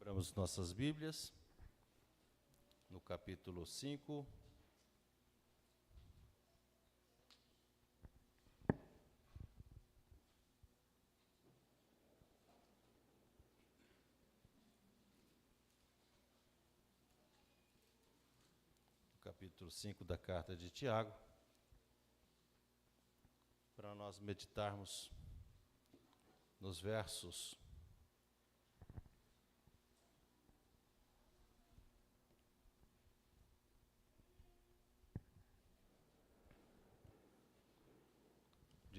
Abramos nossas Bíblias no capítulo 5. Capítulo 5 da carta de Tiago, para nós meditarmos nos versos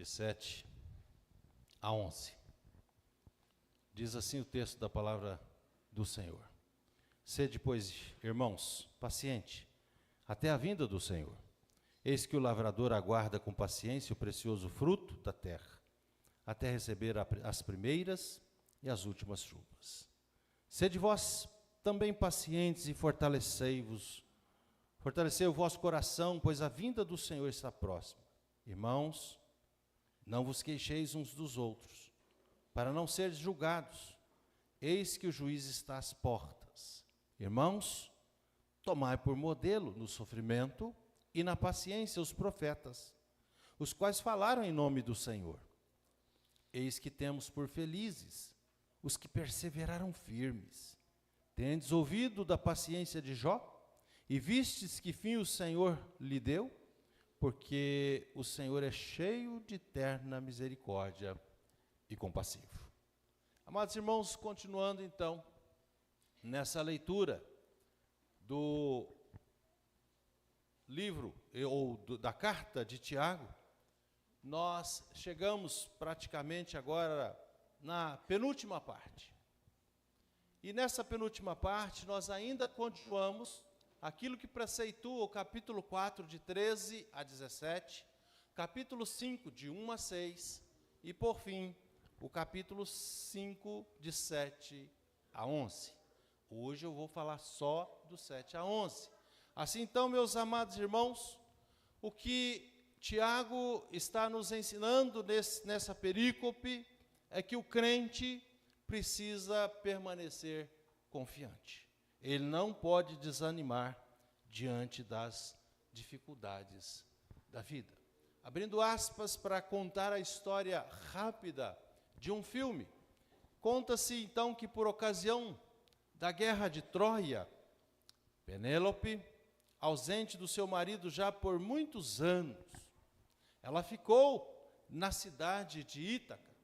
7 a 11. Diz assim o texto da palavra do Senhor: Sede, pois, irmãos, paciente, até a vinda do Senhor. Eis que o lavrador aguarda com paciência o precioso fruto da terra, até receber as primeiras e as últimas chuvas. Sede vós também pacientes e fortalecei o vosso coração, pois a vinda do Senhor está próxima. Irmãos, não vos queixeis uns dos outros, para não seres julgados. Eis que o juiz está às portas. Irmãos, tomai por modelo no sofrimento e na paciência os profetas, os quais falaram em nome do Senhor. Eis que temos por felizes os que perseveraram firmes. Tendes ouvido da paciência de Jó, e vistes que fim o Senhor lhe deu? Porque o Senhor é cheio de terna misericórdia e compassivo. Amados irmãos, continuando então nessa leitura do livro, da carta de Tiago, nós chegamos praticamente agora na penúltima parte. E nessa penúltima parte, nós ainda continuamos aquilo que preceitua o capítulo 4, de 13 a 17, capítulo 5, de 1 a 6, e, por fim, o capítulo 5, de 7 a 11. Hoje eu vou falar só do 7 a 11. Assim, então, meus amados irmãos, o que Tiago está nos ensinando nessa perícope é que o crente precisa permanecer confiante. Ele não pode desanimar diante das dificuldades da vida. Abrindo aspas para contar a história rápida de um filme, conta-se então que por ocasião da guerra de Troia, Penélope, ausente do seu marido já por muitos anos, ela ficou na cidade de Ítaca,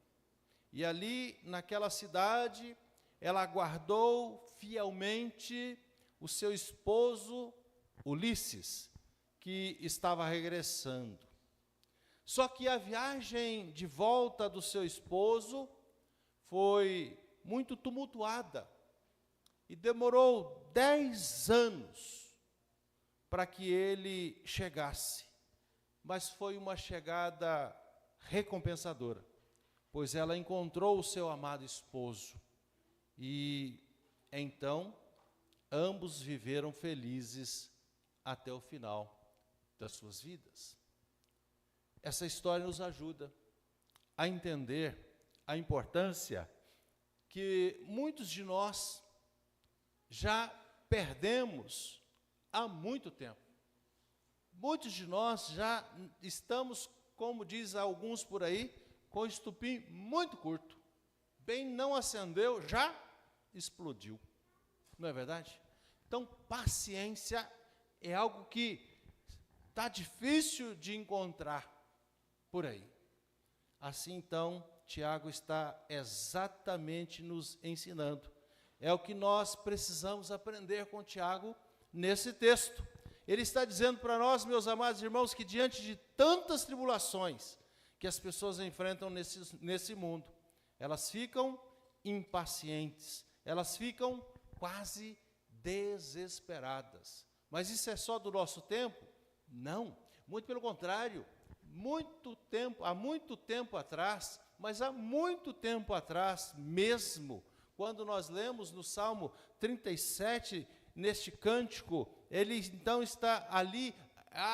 e ali naquela cidade ela aguardou fielmente o seu esposo Ulisses, que estava regressando. Só que a viagem de volta do seu esposo foi muito tumultuada e demorou 10 anos para que ele chegasse. Mas foi uma chegada recompensadora, pois ela encontrou o seu amado esposo. E então, ambos viveram felizes até o final das suas vidas. Essa história nos ajuda a entender a importância que muitos de nós já perdemos há muito tempo. Muitos de nós já estamos, como diz alguns por aí, com o estupim muito curto. Bem não acendeu, já explodiu. Não é verdade? Então, paciência é algo que está difícil de encontrar por aí. Assim, então, Tiago está exatamente nos ensinando. É o que nós precisamos aprender com Tiago nesse texto. Ele está dizendo para nós, meus amados irmãos, que diante de tantas tribulações que as pessoas enfrentam nesse mundo, elas ficam impacientes, elas ficam quase desesperadas. Mas isso é só do nosso tempo? Não, muito pelo contrário. Há muito tempo atrás, mas há muito tempo atrás mesmo, quando nós lemos no Salmo 37, neste cântico, ele então está ali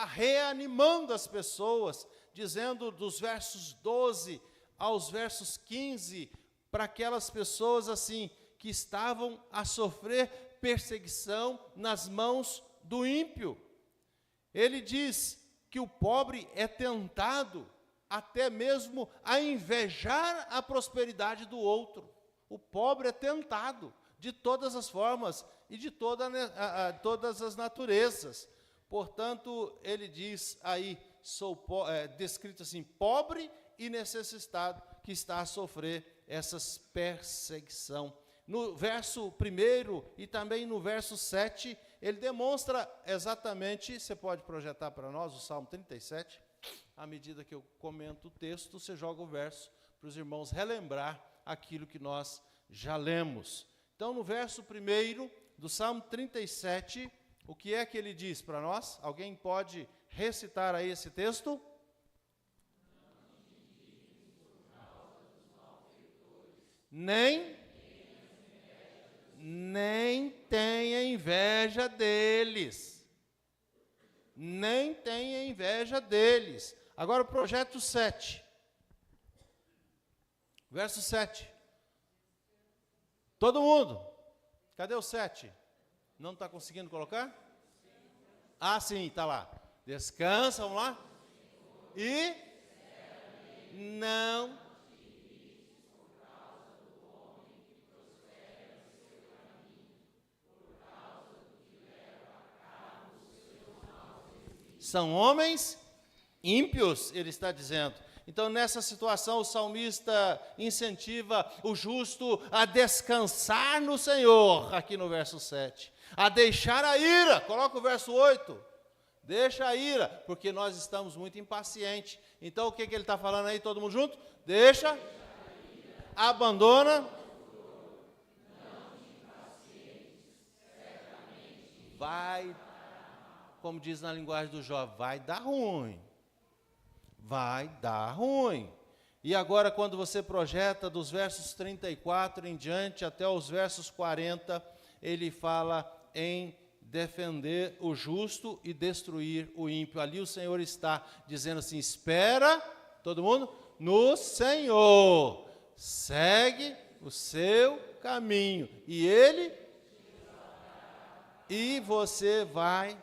reanimando as pessoas, dizendo dos versos 12 aos versos 15, para aquelas pessoas assim, que estavam a sofrer perseguição nas mãos do ímpio. Ele diz que o pobre é tentado até mesmo a invejar a prosperidade do outro. O pobre é tentado de todas as formas e de todas as naturezas. Portanto, ele diz aí, descrito assim, pobre e necessitado, que está a sofrer essas perseguição. No verso 1 e também no verso 7, ele demonstra exatamente, você pode projetar para nós o Salmo 37, à medida que eu comento o texto, você joga o verso para os irmãos relembrar aquilo que nós já lemos. Então, no verso 1 do Salmo 37, o que é que ele diz para nós? Alguém pode recitar aí esse texto? Nem tenha inveja deles. Nem tenha inveja deles. Agora o projeto 7. Verso 7. Todo mundo. Cadê o 7? Não está conseguindo colocar? Ah, sim, está lá. Descansa, vamos lá. E não são homens ímpios, ele está dizendo. Então, nessa situação, o salmista incentiva o justo a descansar no Senhor, aqui no verso 7. A deixar a ira, coloca o verso 8. Deixa a ira, porque nós estamos muito impacientes. Então, o que ele está falando aí, todo mundo junto? Deixa, abandona. Vai, como diz na linguagem do jovem, vai dar ruim. Vai dar ruim. E agora, quando você projeta dos versos 34 em diante até os versos 40, ele fala em defender o justo e destruir o ímpio. Ali o Senhor está dizendo assim, espera, todo mundo, no Senhor, segue o seu caminho, e você vai,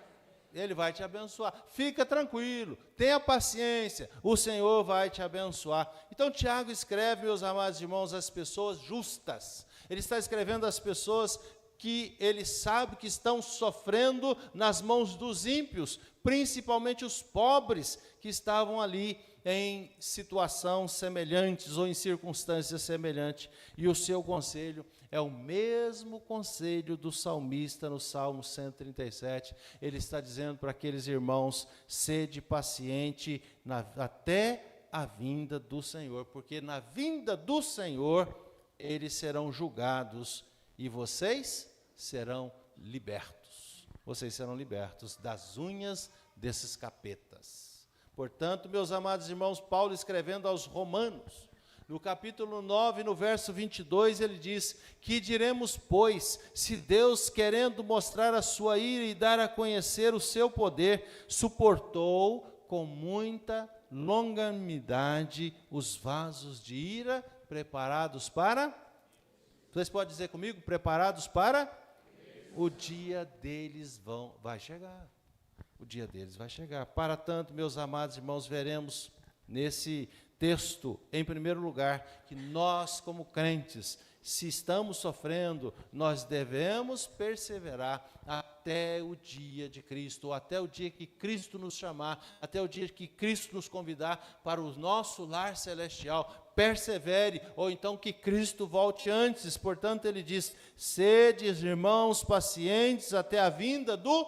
ele vai te abençoar. Fica tranquilo, tenha paciência, o Senhor vai te abençoar. Então Tiago escreve, meus amados irmãos, as pessoas justas. Ele está escrevendo às pessoas que ele sabe que estão sofrendo nas mãos dos ímpios, principalmente os pobres que estavam ali em situação semelhantes ou em circunstâncias semelhantes. E o seu conselho é o mesmo conselho do salmista no Salmo 137. Ele está dizendo para aqueles irmãos, sede paciente até a vinda do Senhor, porque na vinda do Senhor eles serão julgados e vocês serão libertos. Vocês serão libertos das unhas desses capetas. Portanto, meus amados irmãos, Paulo escrevendo aos Romanos, no capítulo 9, no verso 22, ele diz, que diremos, pois, se Deus, querendo mostrar a sua ira e dar a conhecer o seu poder, suportou com muita longanimidade os vasos de ira preparados para... Vocês podem dizer comigo, preparados para? O dia deles vai chegar. O dia deles vai chegar. Para tanto, meus amados irmãos, veremos nesse texto, em primeiro lugar, que nós, como crentes, se estamos sofrendo, nós devemos perseverar até o dia de Cristo, ou até o dia que Cristo nos chamar, até o dia que Cristo nos convidar para o nosso lar celestial. Persevere, ou então que Cristo volte antes. Portanto, ele diz, sedes, irmãos, pacientes até a vinda do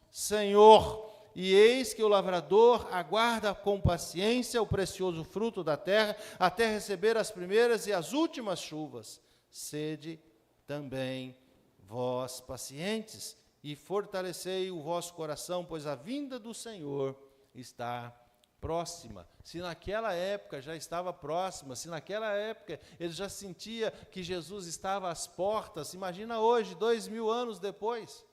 Senhor. E eis que o lavrador aguarda com paciência o precioso fruto da terra, até receber as primeiras e as últimas chuvas. Sede também vós pacientes, e fortalecei o vosso coração, pois a vinda do Senhor está próxima. Se naquela época já estava próxima, se naquela época ele já sentia que Jesus estava às portas, imagina hoje, 2000 anos depois.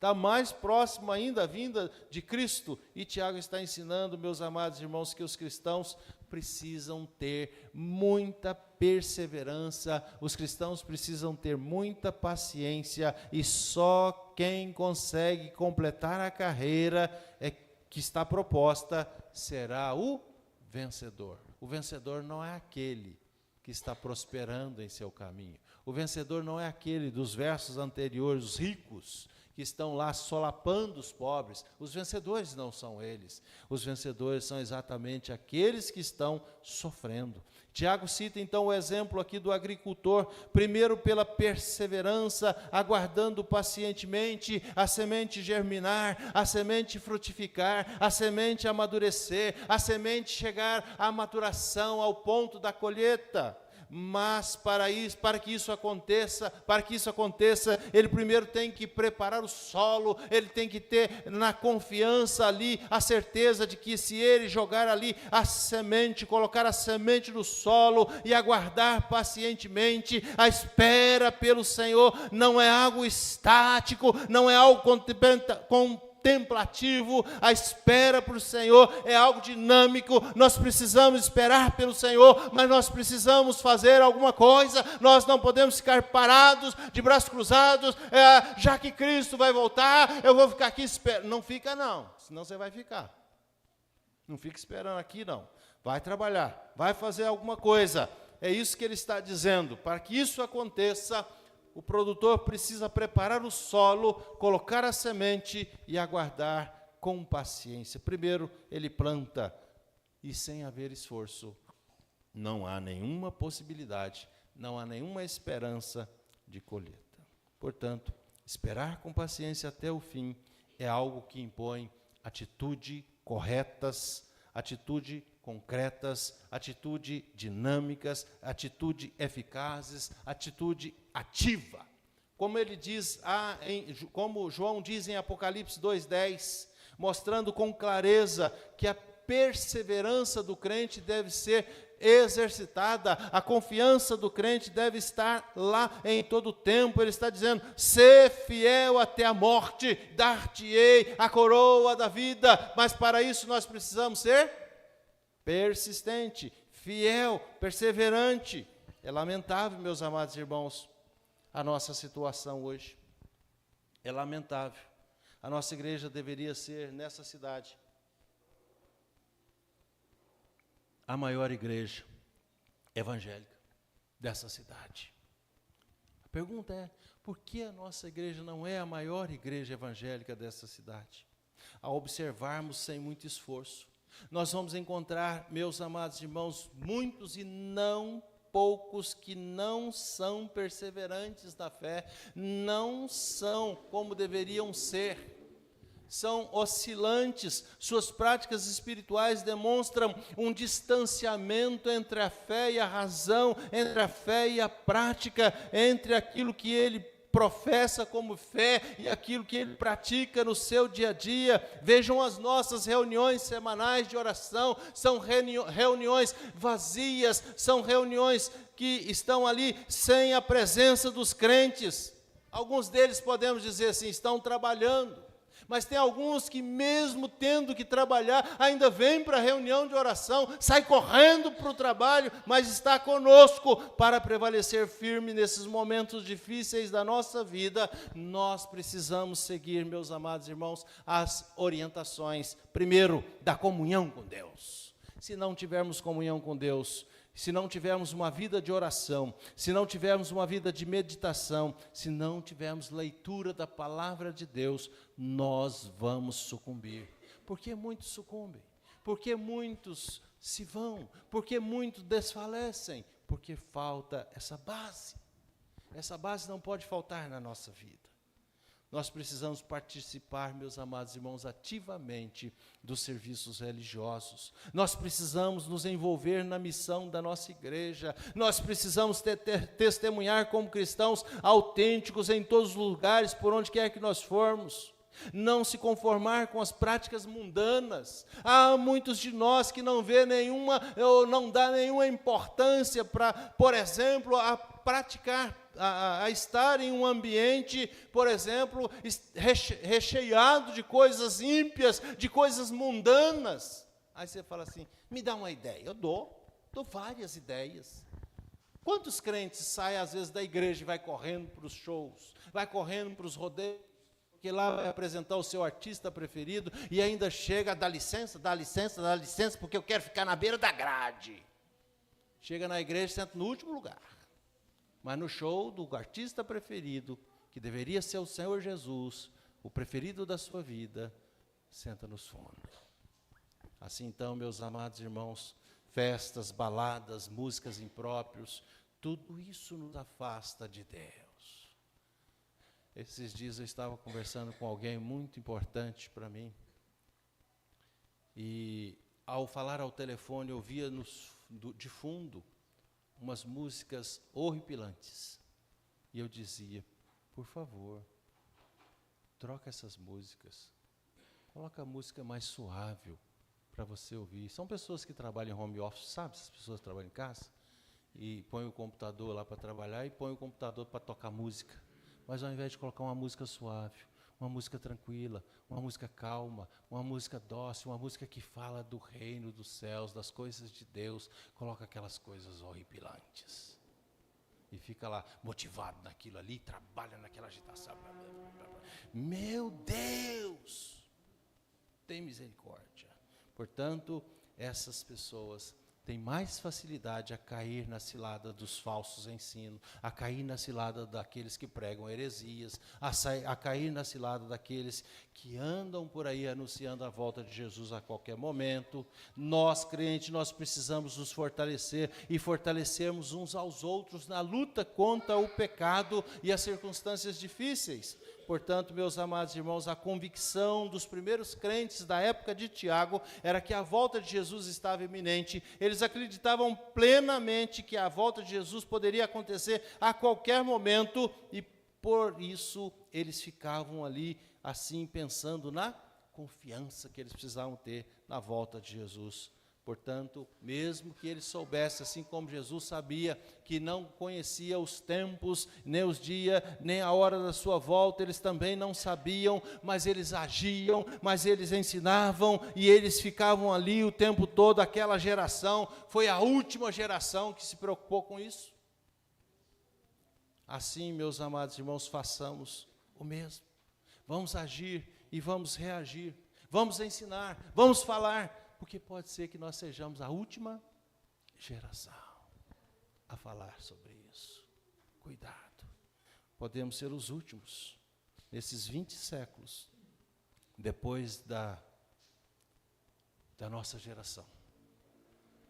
está mais próximo ainda a vinda de Cristo. E Tiago está ensinando, meus amados irmãos, que os cristãos precisam ter muita perseverança, os cristãos precisam ter muita paciência, e só quem consegue completar a carreira que está proposta será o vencedor. O vencedor não é aquele que está prosperando em seu caminho. O vencedor não é aquele dos versos anteriores, os ricos, que estão lá solapando os pobres. Os vencedores não são eles. Os vencedores são exatamente aqueles que estão sofrendo. Tiago cita então o exemplo aqui do agricultor, primeiro pela perseverança, aguardando pacientemente a semente germinar, a semente frutificar, a semente amadurecer, a semente chegar à maturação, ao ponto da colheita. Mas para que isso aconteça, ele primeiro tem que preparar o solo, ele tem que ter na confiança ali, a certeza de que se ele jogar ali a semente, colocar a semente no solo e aguardar pacientemente, a espera pelo Senhor não é algo estático, não é algo contemplativo, a espera para o Senhor é algo dinâmico. Nós precisamos esperar pelo Senhor, mas nós precisamos fazer alguma coisa. Nós não podemos ficar parados, de braços cruzados, já que Cristo vai voltar, eu vou ficar aqui esperando. Não fica não, senão você vai ficar. Não fica esperando aqui não, vai trabalhar, vai fazer alguma coisa. É isso que ele está dizendo. Para que isso aconteça, o produtor precisa preparar o solo, colocar a semente e aguardar com paciência. Primeiro, ele planta, e sem haver esforço, não há nenhuma possibilidade, não há nenhuma esperança de colheita. Portanto, esperar com paciência até o fim é algo que impõe atitude corretas, atitude concretas, atitude dinâmicas, atitude eficazes, atitude ativa. Como ele diz, como João diz em Apocalipse 2:10, mostrando com clareza que a perseverança do crente deve ser exercitada, a confiança do crente deve estar lá em todo o tempo. Ele está dizendo: sê fiel até a morte, dar-te-ei a coroa da vida. Mas para isso nós precisamos ser persistente, fiel, perseverante. É lamentável, meus amados irmãos, a nossa situação hoje. É lamentável. A nossa igreja deveria ser, nessa cidade, a maior igreja evangélica dessa cidade. A pergunta é: por que a nossa igreja não é a maior igreja evangélica dessa cidade? Ao observarmos sem muito esforço, nós vamos encontrar, meus amados irmãos, muitos e não poucos que não são perseverantes na fé, não são como deveriam ser, são oscilantes, suas práticas espirituais demonstram um distanciamento entre a fé e a razão, entre a fé e a prática, entre aquilo que ele professa como fé e aquilo que ele pratica no seu dia a dia. Vejam as nossas reuniões semanais de oração, são reuniões vazias, são reuniões que estão ali sem a presença dos crentes. Alguns deles, podemos dizer assim, estão trabalhando, mas tem alguns que, mesmo tendo que trabalhar, ainda vêm para a reunião de oração, sai correndo para o trabalho, mas está conosco para prevalecer firme nesses momentos difíceis da nossa vida. Nós precisamos seguir, meus amados irmãos, as orientações, primeiro, da comunhão com Deus. Se não tivermos comunhão com Deus, se não tivermos uma vida de oração, se não tivermos uma vida de meditação, se não tivermos leitura da palavra de Deus, nós vamos sucumbir. Por que muitos sucumbem? Por que muitos se vão? Por que muitos desfalecem? Porque falta essa base. Essa base não pode faltar na nossa vida. Nós precisamos participar, meus amados irmãos, ativamente dos serviços religiosos. Nós precisamos nos envolver na missão da nossa igreja. Nós precisamos testemunhar como cristãos autênticos em todos os lugares, por onde quer que nós formos. não se conformar com as práticas mundanas. Há muitos de nós que não vê nenhuma, ou não dá nenhuma importância para, por exemplo, a praticar, a estar em um ambiente, por exemplo, recheado de coisas ímpias, de coisas mundanas. Aí você fala assim, me dá uma ideia. Eu dou várias ideias. Quantos crentes saem, às vezes, da igreja e vai correndo para os shows, vai correndo para os rodeios, porque lá vai apresentar o seu artista preferido, e ainda chega, dá licença, porque eu quero ficar na beira da grade. Chega na igreja e senta no último lugar. Mas no show do artista preferido, que deveria ser o Senhor Jesus, o preferido da sua vida, senta nos fundos. Assim então, meus amados irmãos, festas, baladas, músicas impróprios, tudo isso nos afasta de Deus. Esses dias eu estava conversando com alguém muito importante para mim, e ao falar ao telefone eu via de fundo umas músicas horripilantes, e eu dizia, por favor, troca essas músicas, coloca a música mais suave para você ouvir. São pessoas que trabalham em home office, sabe? Essas pessoas que trabalham em casa e põem o computador lá para trabalhar e põem o computador para tocar música. Mas ao invés de colocar uma música suave, uma música tranquila, uma música calma, uma música dócil, uma música que fala do reino dos céus, das coisas de Deus, coloca aquelas coisas horripilantes. E fica lá motivado naquilo ali, trabalha naquela agitação. Meu Deus! Tem misericórdia. Portanto, essas pessoas têm mais facilidade a cair na cilada dos falsos ensinos, a cair na cilada daqueles que pregam heresias, a cair na cilada daqueles que andam por aí anunciando a volta de Jesus a qualquer momento. Nós, crentes, nós precisamos nos fortalecer e fortalecermos uns aos outros na luta contra o pecado e as circunstâncias difíceis. Portanto, meus amados irmãos, a convicção dos primeiros crentes da época de Tiago era que a volta de Jesus estava iminente. Eles acreditavam plenamente que a volta de Jesus poderia acontecer a qualquer momento, e por isso eles ficavam ali, assim, pensando na confiança que eles precisavam ter na volta de Jesus. Portanto, mesmo que eles soubessem, assim como Jesus sabia, que não conhecia os tempos, nem os dias, nem a hora da sua volta, eles também não sabiam, mas eles agiam, mas eles ensinavam, e eles ficavam ali o tempo todo. Aquela geração foi a última geração que se preocupou com isso. Assim, meus amados irmãos, façamos o mesmo. Vamos agir e vamos reagir, vamos ensinar, vamos falar, porque pode ser que nós sejamos a última geração a falar sobre isso. Cuidado. Podemos ser os últimos, nesses 20 séculos, depois da nossa geração.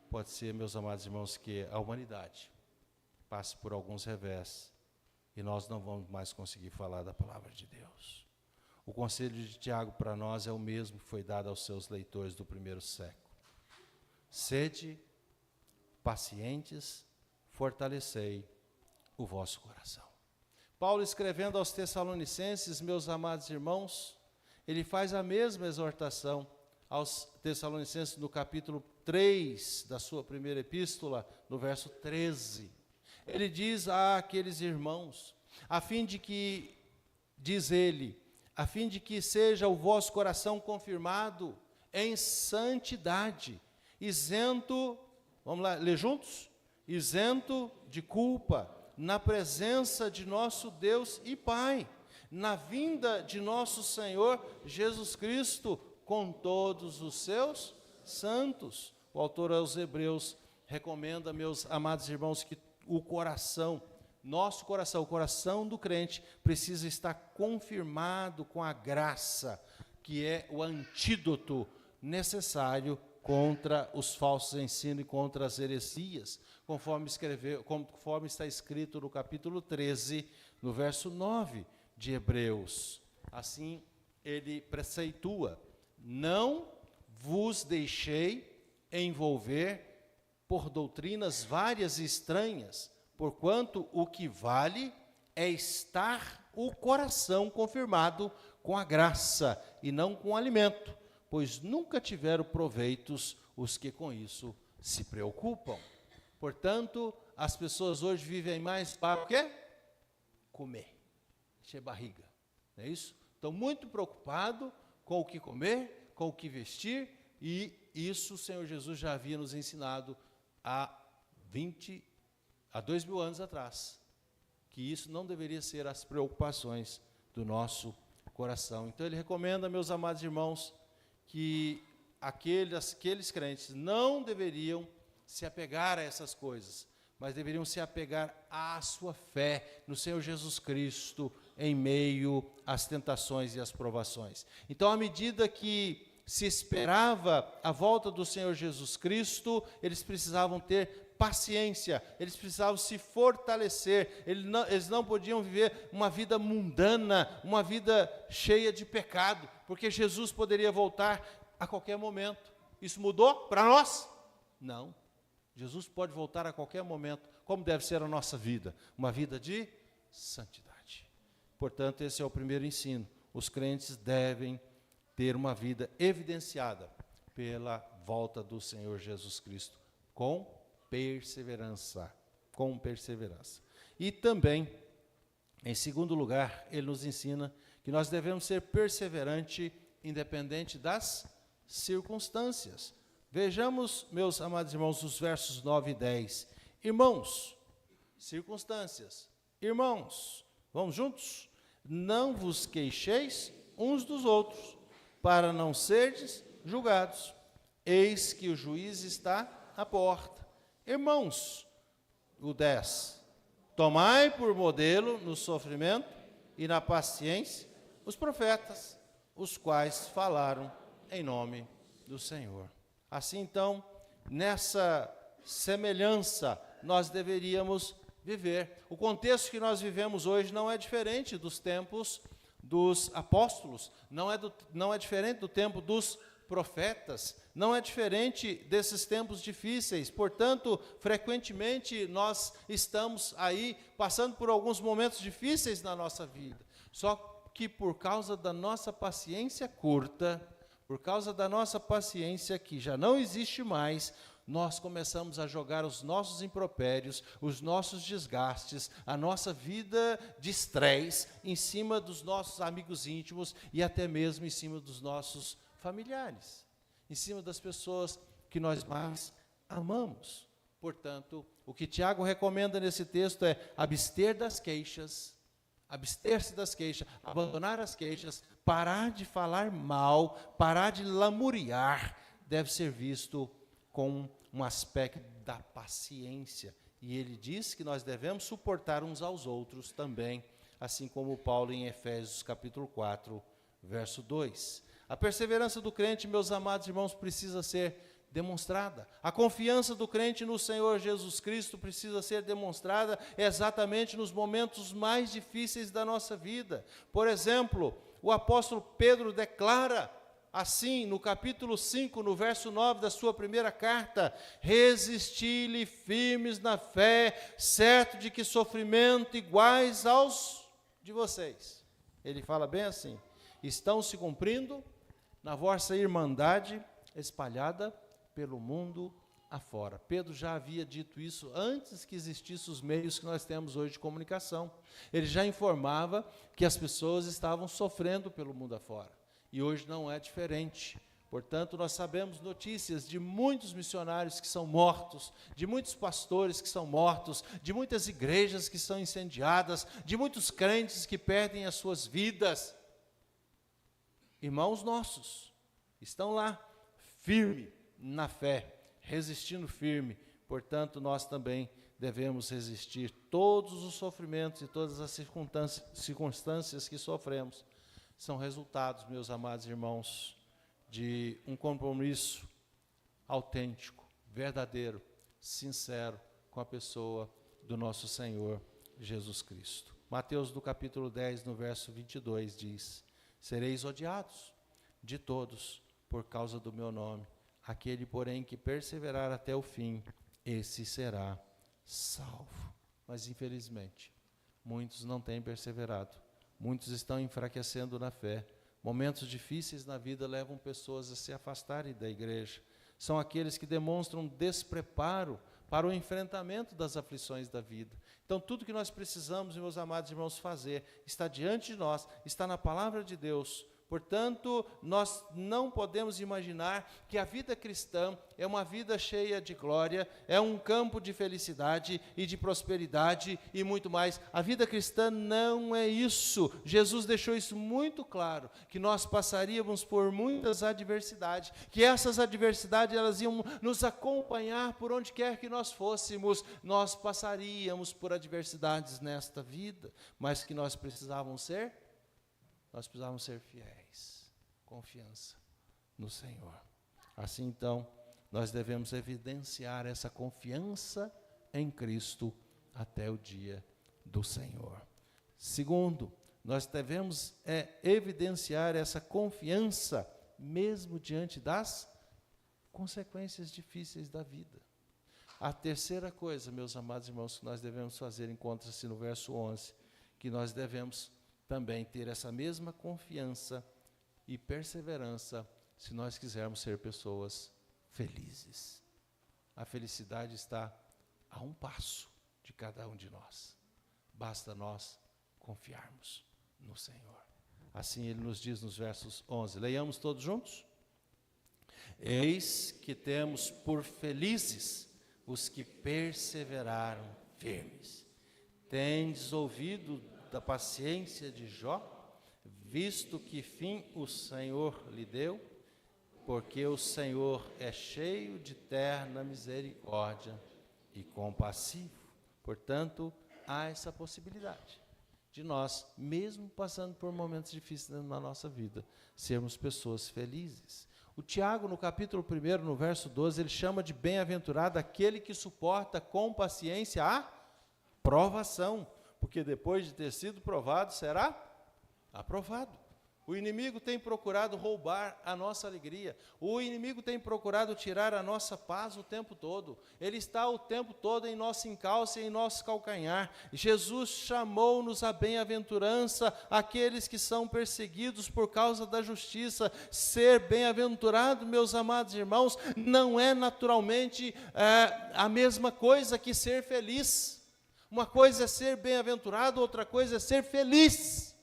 Pode ser, meus amados irmãos, que a humanidade passe por alguns revés e nós não vamos mais conseguir falar da palavra de Deus. O conselho de Tiago para nós é o mesmo que foi dado aos seus leitores do primeiro século. Sede pacientes, fortalecei o vosso coração. Paulo, escrevendo aos Tessalonicenses, meus amados irmãos, ele faz a mesma exortação aos Tessalonicenses no capítulo 3 da sua primeira epístola, no verso 13. Ele diz àqueles irmãos, a fim de que, diz ele, a fim de que seja o vosso coração confirmado em santidade, isento, vamos lá, ler juntos? Isento de culpa, na presença de nosso Deus e Pai, na vinda de nosso Senhor Jesus Cristo, com todos os seus santos. O autor aos Hebreus recomenda, meus amados irmãos, que o coração, nosso coração, o coração do crente, precisa estar confirmado com a graça, que é o antídoto necessário contra os falsos ensinos e contra as heresias, conforme está escrito no capítulo 13, no verso 9 de Hebreus. Assim, ele preceitua: não vos deixei envolver por doutrinas várias e estranhas, porquanto o que vale é estar o coração confirmado com a graça e não com o alimento, pois nunca tiveram proveitos os que com isso se preocupam. Portanto, as pessoas hoje vivem mais para o quê? Comer, encher barriga, não é isso? Estão muito preocupados com o que comer, com o que vestir, e isso o Senhor Jesus já havia nos ensinado há 2.000 anos atrás, que isso não deveria ser as preocupações do nosso coração. Então ele recomenda, meus amados irmãos, que aqueles crentes não deveriam se apegar a essas coisas, mas deveriam se apegar à sua fé no Senhor Jesus Cristo em meio às tentações e às provações. Então, à medida que se esperava a volta do Senhor Jesus Cristo, eles precisavam ter paciência, eles precisavam se fortalecer, eles não podiam viver uma vida mundana, uma vida cheia de pecado, porque Jesus poderia voltar a qualquer momento. Isso mudou para nós? Não. Jesus pode voltar a qualquer momento, como deve ser a nossa vida, uma vida de santidade. Portanto, esse é o primeiro ensino. Os crentes devem ter uma vida evidenciada pela volta do Senhor Jesus Cristo, com perseverança. Com perseverança. E também, em segundo lugar, ele nos ensina que nós devemos ser perseverantes, independente das circunstâncias. Vejamos, meus amados irmãos, os versos 9 e 10. Irmãos, circunstâncias. Irmãos, vamos juntos? Não vos queixeis uns dos outros, para não serdes julgados. Eis que o juiz está à porta. Irmãos, o 10. Tomai por modelo no sofrimento e na paciência os profetas, os quais falaram em nome do Senhor. Assim, então, nessa semelhança, nós deveríamos viver. O contexto que nós vivemos hoje não é diferente dos tempos dos apóstolos, não é diferente do tempo dos profetas, não é diferente desses tempos difíceis. Portanto, frequentemente nós estamos aí passando por alguns momentos difíceis na nossa vida. Só que por causa da nossa paciência curta, por causa da nossa paciência que já não existe mais, nós começamos a jogar os nossos impropérios, os nossos desgastes, a nossa vida de estresse em cima dos nossos amigos íntimos e até mesmo em cima dos nossos familiares, em cima das pessoas que nós mais amamos. Portanto, o que Tiago recomenda nesse texto é abster das queixas, abster-se das queixas, abandonar as queixas, parar de falar mal, parar de lamuriar, deve ser visto com um aspecto da paciência. E ele diz que nós devemos suportar uns aos outros também, assim como Paulo em Efésios capítulo 4, verso 2. A perseverança do crente, meus amados irmãos, precisa ser demonstrada. A confiança do crente no Senhor Jesus Cristo precisa ser demonstrada exatamente nos momentos mais difíceis da nossa vida. Por exemplo, o apóstolo Pedro declara assim, no capítulo 5, no verso 9 da sua primeira carta: resisti-lhe firmes na fé, certo de que sofrimento iguais aos de vocês. Ele fala bem assim: estão se cumprindo na vossa irmandade espalhada pelo mundo afora. Pedro já havia dito isso antes que existissem os meios que nós temos hoje de comunicação. Ele já informava que as pessoas estavam sofrendo pelo mundo afora. E hoje não é diferente. Portanto, nós sabemos notícias de muitos missionários que são mortos, de muitos pastores que são mortos, de muitas igrejas que são incendiadas, de muitos crentes que perdem as suas vidas. Irmãos nossos estão lá, firme na fé, resistindo firme. Portanto, nós também devemos resistir todos os sofrimentos e todas as circunstâncias que sofremos. São resultados, meus amados irmãos, de um compromisso autêntico, verdadeiro, sincero com a pessoa do nosso Senhor Jesus Cristo. Mateus, do capítulo 10, no verso 22, diz: sereis odiados de todos por causa do meu nome. Aquele, porém, que perseverar até o fim, esse será salvo. Mas, infelizmente, muitos não têm perseverado. Muitos estão enfraquecendo na fé. Momentos difíceis na vida levam pessoas a se afastarem da igreja. São aqueles que demonstram despreparo para o enfrentamento das aflições da vida. Então, tudo que nós precisamos, meus amados irmãos, fazer, está diante de nós, está na palavra de Deus. Portanto, nós não podemos imaginar que a vida cristã é uma vida cheia de glória, é um campo de felicidade e de prosperidade e muito mais. A vida cristã não é isso. Jesus deixou isso muito claro, que nós passaríamos por muitas adversidades, que essas adversidades elas iam nos acompanhar por onde quer que nós fôssemos. Nós passaríamos por adversidades nesta vida, mas que nós precisávamos ser fiéis, confiança no Senhor. Assim, então, nós devemos evidenciar essa confiança em Cristo até o dia do Senhor. Segundo, nós devemos evidenciar essa confiança mesmo diante das consequências difíceis da vida. A terceira coisa, meus amados irmãos, que nós devemos fazer, encontra-se no verso 11, que nós devemos também ter essa mesma confiança e perseverança se nós quisermos ser pessoas felizes. A felicidade está a um passo de cada um de nós. Basta nós confiarmos no Senhor. Assim ele nos diz nos versos 11. Leiamos todos juntos? Eis que temos por felizes os que perseveraram firmes. Tendes ouvido da paciência de Jó, visto que fim o Senhor lhe deu, porque o Senhor é cheio de terna misericórdia e compassivo. Portanto, há essa possibilidade de nós, mesmo passando por momentos difíceis na nossa vida, sermos pessoas felizes. O Tiago, no capítulo 1, no verso 12, ele chama de bem-aventurado aquele que suporta com paciência a provação, porque depois de ter sido provado, será aprovado. O inimigo tem procurado roubar a nossa alegria. O inimigo tem procurado tirar a nossa paz o tempo todo. Ele está o tempo todo em nosso encalço e em nosso calcanhar. Jesus chamou-nos à bem-aventurança aqueles que são perseguidos por causa da justiça. Ser bem-aventurado, meus amados irmãos, não é naturalmente a mesma coisa que ser feliz. Uma coisa é ser bem-aventurado, outra coisa é ser feliz.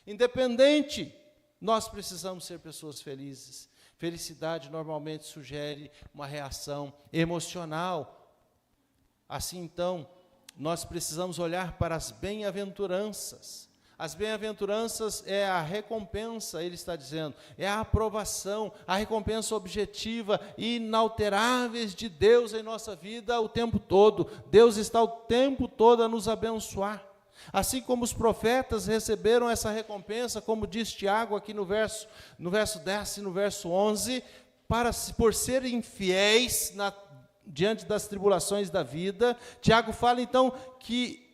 Independente, nós precisamos ser pessoas felizes. Felicidade normalmente sugere uma reação emocional. Assim, então, nós precisamos olhar para as bem-aventuranças. As bem-aventuranças é a recompensa, ele está dizendo, é a aprovação, a recompensa objetiva e inalteráveis de Deus em nossa vida o tempo todo. Deus está o tempo todo a nos abençoar. Assim como os profetas receberam essa recompensa, como diz Tiago aqui no verso 10 e no verso 11, por serem fiéis diante das tribulações da vida. Tiago fala então que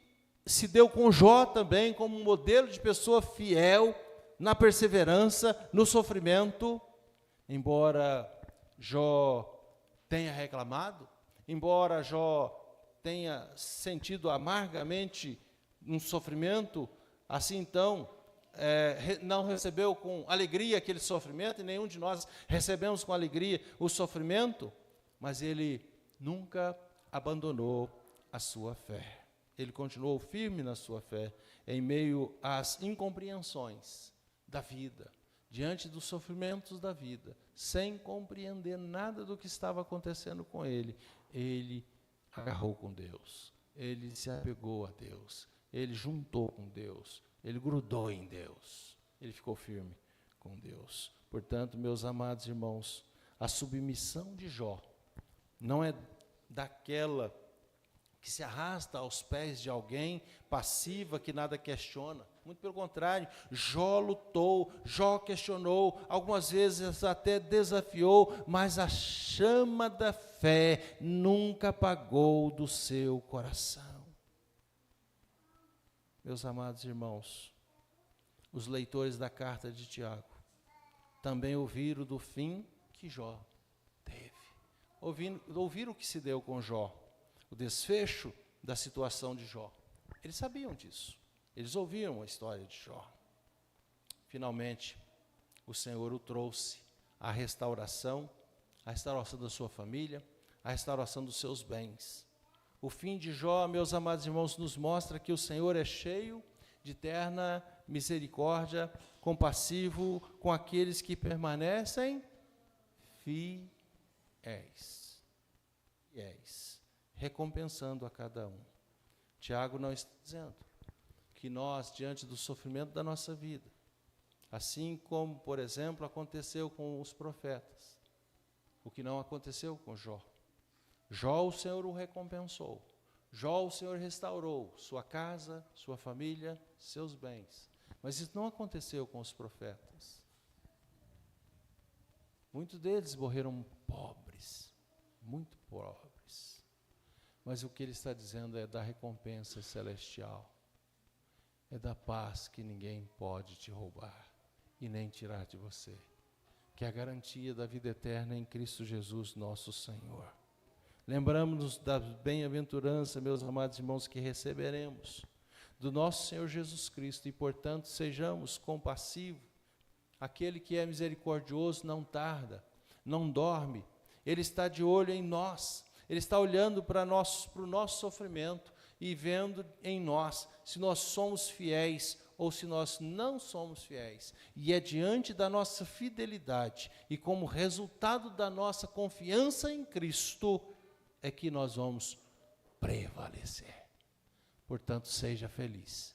se deu com Jó também como um modelo de pessoa fiel na perseverança, no sofrimento. Embora Jó tenha reclamado, embora Jó tenha sentido amargamente um sofrimento, assim então, não recebeu com alegria aquele sofrimento, e nenhum de nós recebemos com alegria o sofrimento, mas ele nunca abandonou a sua fé. Ele continuou firme na sua fé, em meio às incompreensões da vida, diante dos sofrimentos da vida, sem compreender nada do que estava acontecendo com ele. Ele agarrou com Deus, ele se apegou a Deus, ele juntou com Deus, ele grudou em Deus, ele ficou firme com Deus. Portanto, meus amados irmãos, a submissão de Jó não é daquela que se arrasta aos pés de alguém, passiva, que nada questiona. Muito pelo contrário, Jó lutou, Jó questionou, algumas vezes até desafiou, mas a chama da fé nunca apagou do seu coração. Meus amados irmãos, os leitores da carta de Tiago também ouviram do fim que Jó teve. Ouviram o que se deu com Jó, o desfecho da situação de Jó. Eles sabiam disso. Eles ouviram a história de Jó. Finalmente, o Senhor o trouxe à restauração, a restauração da sua família, a restauração dos seus bens. O fim de Jó, meus amados irmãos, nos mostra que o Senhor é cheio de eterna misericórdia, compassivo com aqueles que permanecem fiéis, recompensando a cada um. Tiago não está dizendo que nós, diante do sofrimento da nossa vida, assim como, por exemplo, aconteceu com os profetas, o que não aconteceu com Jó. Jó, o Senhor o recompensou. Jó, o Senhor restaurou sua casa, sua família, seus bens. Mas isso não aconteceu com os profetas. Muitos deles morreram pobres, muito pobres. Mas o que ele está dizendo é da recompensa celestial. É da paz que ninguém pode te roubar e nem tirar de você. Que é a garantia da vida eterna em Cristo Jesus, nosso Senhor. Lembramos-nos da bem-aventurança, meus amados irmãos, que receberemos do nosso Senhor Jesus Cristo, e, portanto, sejamos compassivos. Aquele que é misericordioso não tarda, não dorme, Ele está de olho em nós, Ele está olhando para o nosso sofrimento e vendo em nós se nós somos fiéis ou se nós não somos fiéis. E é diante da nossa fidelidade e como resultado da nossa confiança em Cristo é que nós vamos prevalecer. Portanto, seja feliz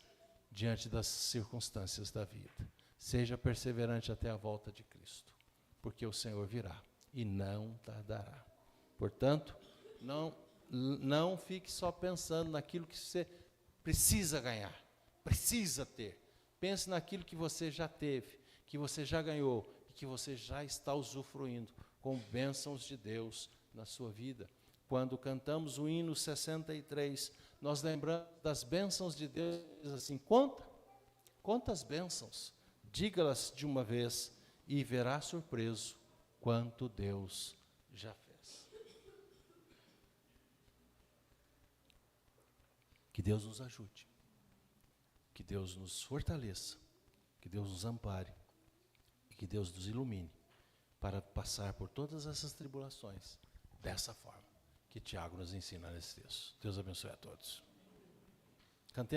diante das circunstâncias da vida. Seja perseverante até a volta de Cristo, porque o Senhor virá e não tardará. Portanto, não fique só pensando naquilo que você precisa ganhar, precisa ter. Pense naquilo que você já teve, que você já ganhou e que você já está usufruindo com bênçãos de Deus na sua vida. Quando cantamos o hino 63, nós lembramos das bênçãos de Deus, diz assim, quantas bênçãos? Diga-las de uma vez e verá surpreso quanto Deus já fez. Que Deus nos ajude, que Deus nos fortaleça, que Deus nos ampare e que Deus nos ilumine para passar por todas essas tribulações dessa forma que Tiago nos ensina nesse texto. Deus abençoe a todos.